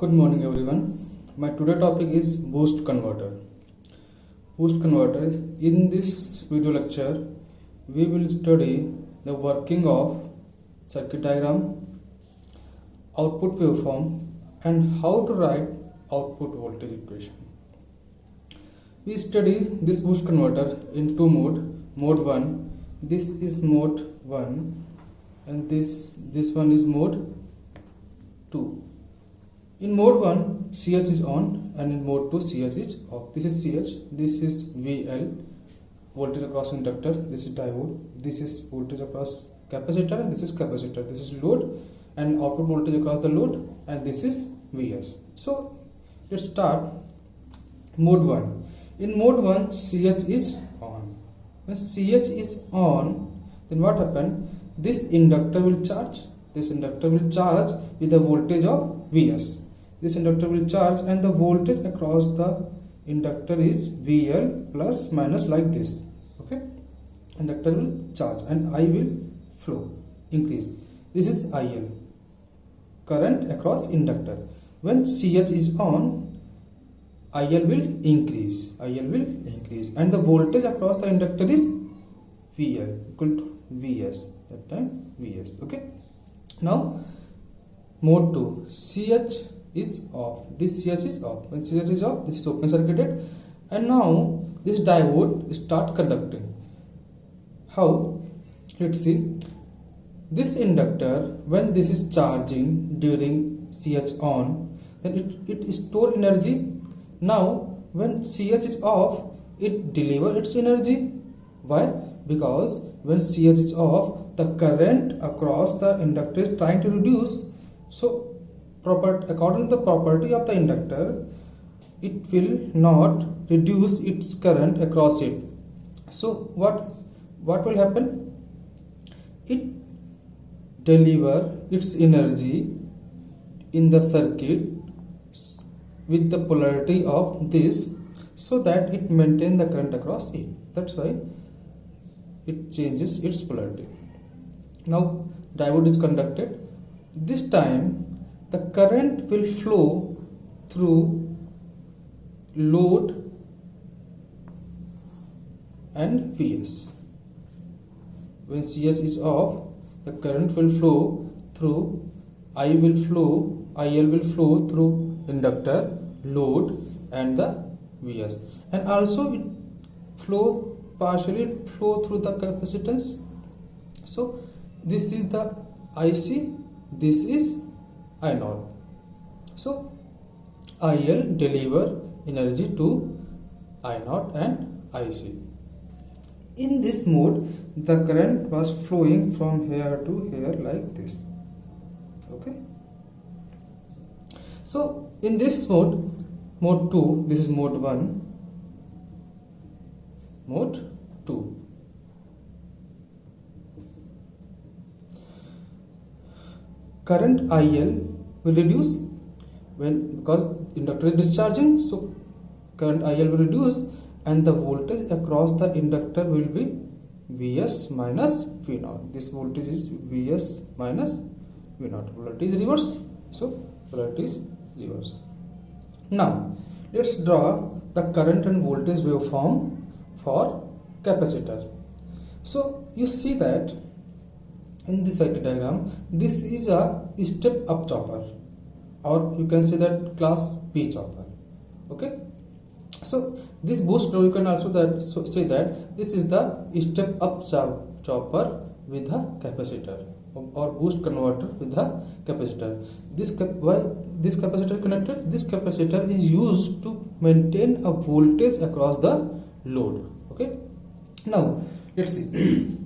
Good morning everyone. My today topic is boost converter. Boost converter. In this video lecture, we will study the working of circuit diagram, output waveform, and how to write output voltage equation. We study this boost converter in two mode. Mode 1. This is mode 1 and this one is mode 2. In mode 1, CH is on, and in mode 2, CH is off. This is CH, this is VL, voltage across inductor, this is diode, this is voltage across capacitor, and this is capacitor, this is load, and output voltage across the load, and this is Vs. So, let's start mode 1. In mode 1, CH is on. When CH is on, then what happens? This inductor will charge. This inductor will charge with the voltage of Vs. This inductor will charge and the voltage across the inductor is VL plus minus like this. Okay, inductor will charge and I will flow, increase. This is IL, current across inductor. When CH is on, IL will increase, and the voltage across the inductor is VL equal to Vs, that time Vs. Okay, now mode 2, CH is off. This CH is off. When CH is off, this is open circuited, and now this diode start conducting. How? Let's see. This inductor, when this is charging during CH on, then it store energy. Now when CH is off, it deliver its energy. Why? Because when CH is off, the current across the inductor is trying to reduce. So according to the property of the inductor, it will not reduce its current across it. So what will happen? It deliver its energy in the circuit with the polarity of this, so that it maintain the current across it. That's why it changes its polarity. Now diode is conducted. This time the current will flow through load and Vs. When CS is off, the current will flow through, IL will flow through inductor, load and the Vs. And also it partially flow through the capacitance. So this is the IC, this is I0. So IL deliver energy to I0 and IC. In this mode, the current was flowing from here to here like this. Okay. So in this mode 2, this is mode 1, mode 2. Current IL will reduce because inductor is discharging, so current IL will reduce and the voltage across the inductor will be Vs minus V0. This voltage is Vs minus V0. Polarity is reverse, so polarity is reverse. Now let's draw the current and voltage waveform for capacitor. So you see that in this circuit diagram, this is a step up chopper, or you can say that class P chopper. Okay, so this boost, you can also say that this is the step up chopper with a capacitor, or boost converter with a capacitor. Why this capacitor connected? This capacitor is used to maintain a voltage across the load. Okay, now let's see.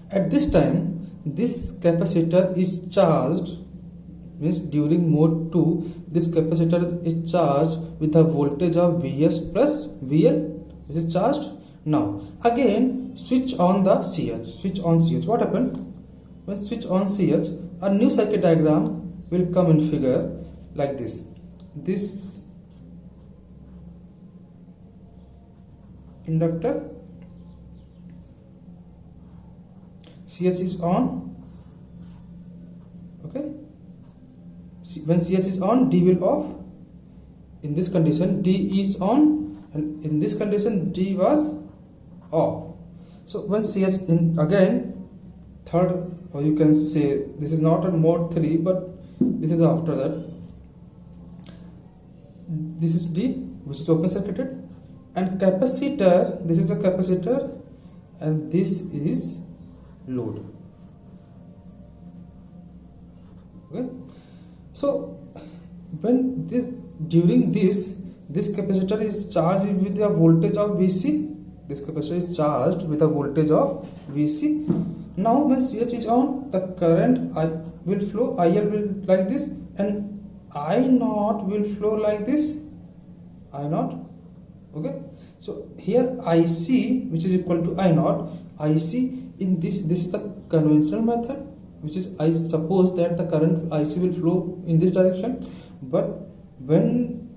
At this time, this capacitor is charged, means during mode 2, this capacitor is charged with a voltage of Vs plus VL. This is charged. Now again switch on the CH. What happened? When switch on CH, a new circuit diagram will come in figure like this. This inductor, CH is on, okay, when CH is on, D will off. In this condition D is on, and in this condition D was off. So when CH in again third, or you can say this is not a mode 3 but this is after that. This is D, which is open circuited, and capacitor, this is a capacitor and this is load. Okay, so when this during this capacitor is charged with a voltage of VC. This capacitor is charged with a voltage of VC. Now when CH is on, the current I will flow, IL will like this, and I naught will flow like this, I naught. Okay, so here IC, which is equal to I naught, IC in this is the conventional method, which is I suppose that the current IC will flow in this direction, but when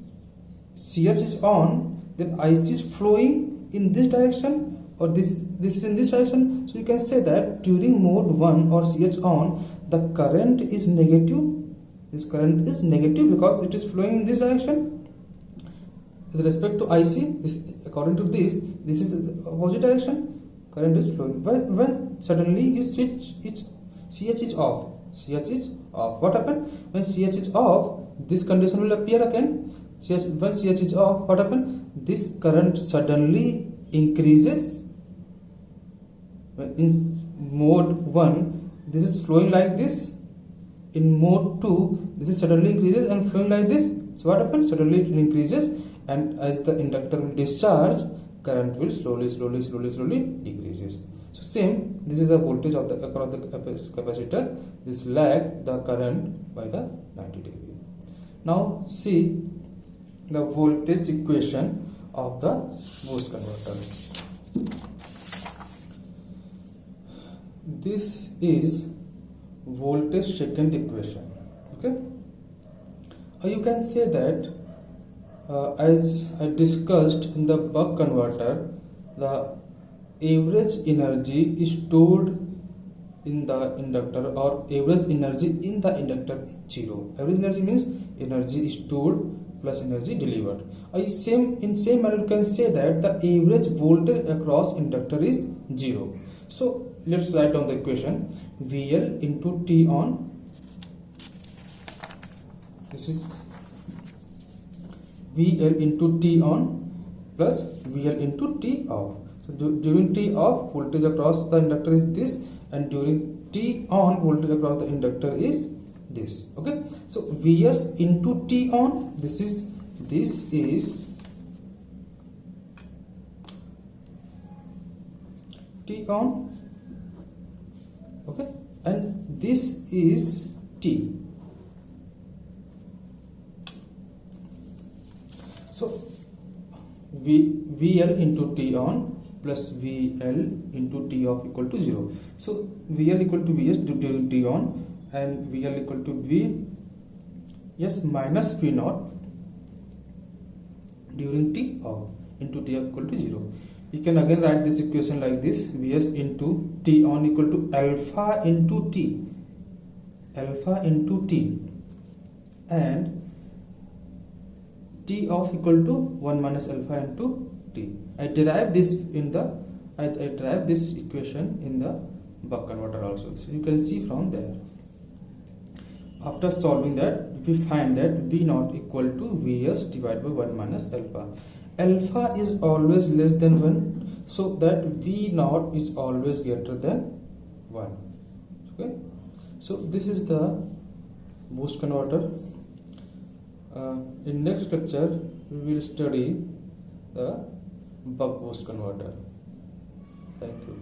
CH is on, then IC is flowing in this direction, or this is in this direction. So you can say that during mode 1 or CH on, the current is negative. This current is negative because it is flowing in this direction. With respect to IC, this, according to this is the opposite direction. Current is flowing. When suddenly you switch CH is off. CH is off. What happened? When CH is off, this condition will appear again. When CH is off, what happened? This current suddenly increases. In mode 1, this is flowing like this. In mode 2, this is suddenly increases and flowing like this. So what happens? Suddenly it increases, and as the inductor will discharge, current will slowly decreases. So same, this is the voltage of the across the capacitor. This lag the current by the 90 degree. Now see the voltage equation of the boost converter. This is voltage second equation. Okay, or you can say that as I discussed in the buck converter, the average energy is stored in the inductor, or average energy in the inductor is 0. Average energy means energy is stored plus energy delivered. In same manner you can say that the average voltage across inductor is 0. So let's write down the equation. VL into T on, this is VL into T on plus VL into T off. So during T off, voltage across the inductor is this, and during T on, voltage across the inductor is this. Okay, so Vs into T on, this is T on. Okay, and this is T. So VL into T on plus VL into T off equal to 0. So VL equal to Vs during T on, and VL equal to Vs minus V naught during T off into T off equal to 0. You can again write this equation like this: Vs into T on equal to alpha into T, and T off equal to 1 minus alpha into T. I derive this equation in the buck converter also. So you can see from there. After solving that, we find that V naught equal to Vs divided by 1 minus alpha. Alpha is always less than 1, so that V naught is always greater than 1. Okay, so this is the boost converter. In next lecture we will study the buck boost converter. Thank you.